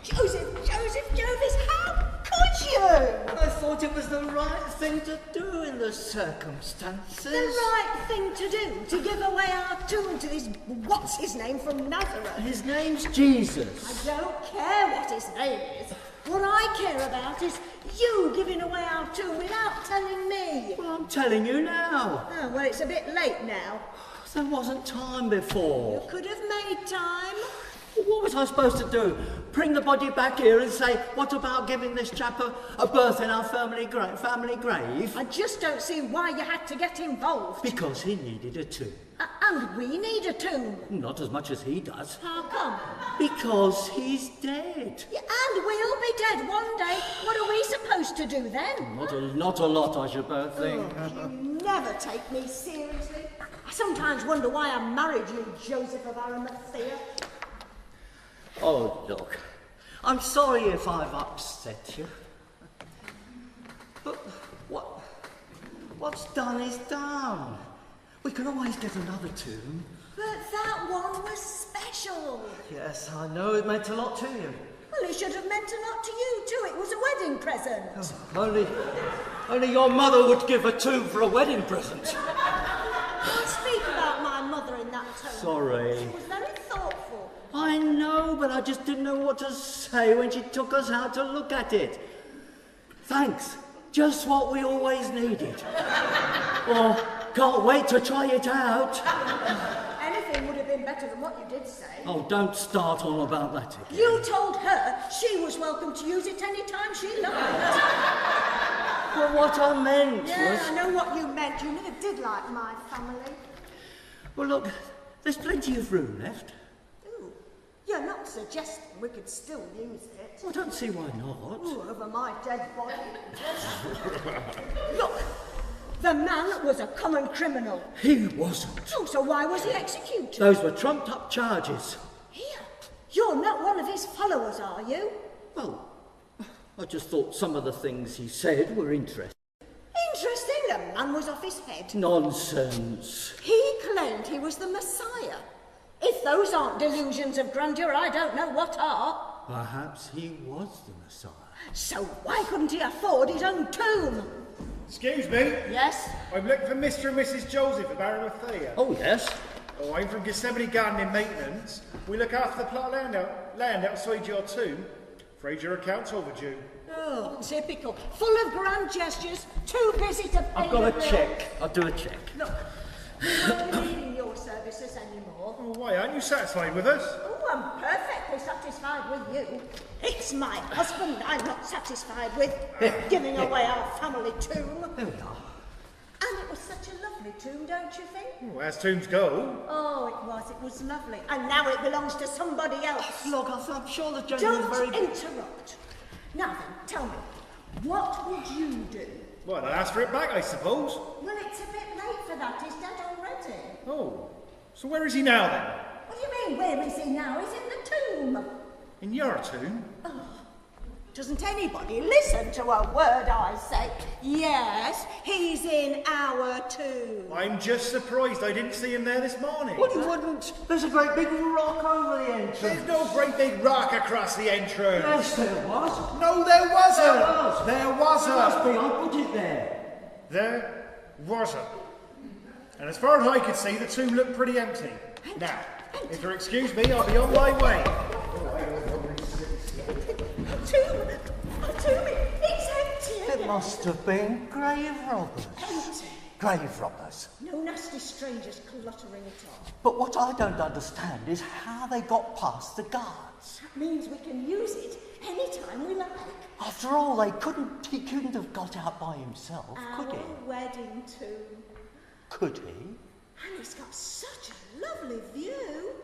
Joseph Jervis, how could you? I thought it was the right thing to do in the circumstances. The right thing to do, to give away our tomb to this what's-his-name from Nazareth. His name's Jesus. I don't care what his name is. What I care about is you giving away our tomb without telling me. Well, I'm telling you now. Oh, well, it's a bit late now. There wasn't time before. You could have made time. What was I supposed to do? Bring the body back here and say, what about giving this chap a berth in our family grave? I just don't see why you had to get involved. Because he needed a tomb. And we need a tomb. Not as much as he does. How come? Because he's dead. Yeah, and we'll be dead one day. What are we supposed to do then? Not a lot, I should both think. Oh, you never take me seriously. I sometimes wonder why I married you, Joseph of Arimathea. Oh, look, I'm sorry if I've upset you. But what's done is done. We can always get another tomb. But that one was special. Yes, I know it meant a lot to you. Well, it should have meant a lot to you too. It was a wedding present. Oh, only your mother would give a tomb for a wedding present. Don't speak about my mother in that tone. Sorry. She was very thoughtful. I know, but I just didn't know what to say when she took us out to look at it. Thanks. Just what we always needed. Oh, can't wait to try it out. Anything would have been better than what you did say. Oh, don't start on about that again. You told her she was welcome to use it any time she liked. Well, what I meant Yeah, was... I know what you meant. You never did like my family. Well, look, there's plenty of room left. Ooh, you're not suggesting we could still use it. I don't see why not. Ooh, over my dead body. Look, the man was a common criminal. He wasn't. Oh, so why was he executed? Those were trumped-up charges. Here, you're not one of his followers, are you? Well, I just thought some of the things he said were interesting. Interesting, the man was off his head. Nonsense. He claimed he was the Messiah. If those aren't delusions of grandeur, I don't know what are. Perhaps he was the Messiah. So why couldn't he afford his own tomb? Excuse me. Yes? I'm looking for Mr. and Mrs. Joseph of Arimathea. Oh, yes. Oh, I'm from Gethsemane Garden in Maintenance. We look after the plot of land outside your tomb. Afraid your account's overdue. Oh, typical. Full of grand gestures, too busy to pay I've got the a bill. check. I'll do a check. Look, we're not needing your services anymore. Oh, why, aren't you satisfied with us? Oh, I'm perfectly satisfied with you. It's my husband I'm not satisfied with, giving away our family tomb. There we are. And it was such a lovely tomb, don't you think? Oh, as tombs go. Oh, it was lovely. And now it belongs to somebody else. Look, I'm sure the gentleman's Don't very... interrupt. Now then, tell me, what would you do? Well, I'll ask for it back, I suppose. Well, it's a bit late for that. He's dead already. Oh, so where is he now then? What do you mean, where is he now? He's in the tomb. In your tomb? Doesn't anybody listen to a word I say? Yes, he's in our tomb. I'm just surprised I didn't see him there this morning. Well, you wouldn't. There's a great big rock over the entrance. There's no great big rock across the entrance. Yes, there was. No, there wasn't. There was. There wasn't. Must be. I put it there. There wasn't. And as far as I could see, the tomb looked pretty empty. Now, if you'll excuse me, I'll be on my way. Tomb, it's empty. It must have been grave robbers. Empty. Grave robbers. No nasty strangers cluttering it up. But what I don't understand is how they got past the guards. That means we can use it anytime we like. After all, he couldn't have got out by himself, could he? Our wedding tomb. Could he? And it's got such a lovely view.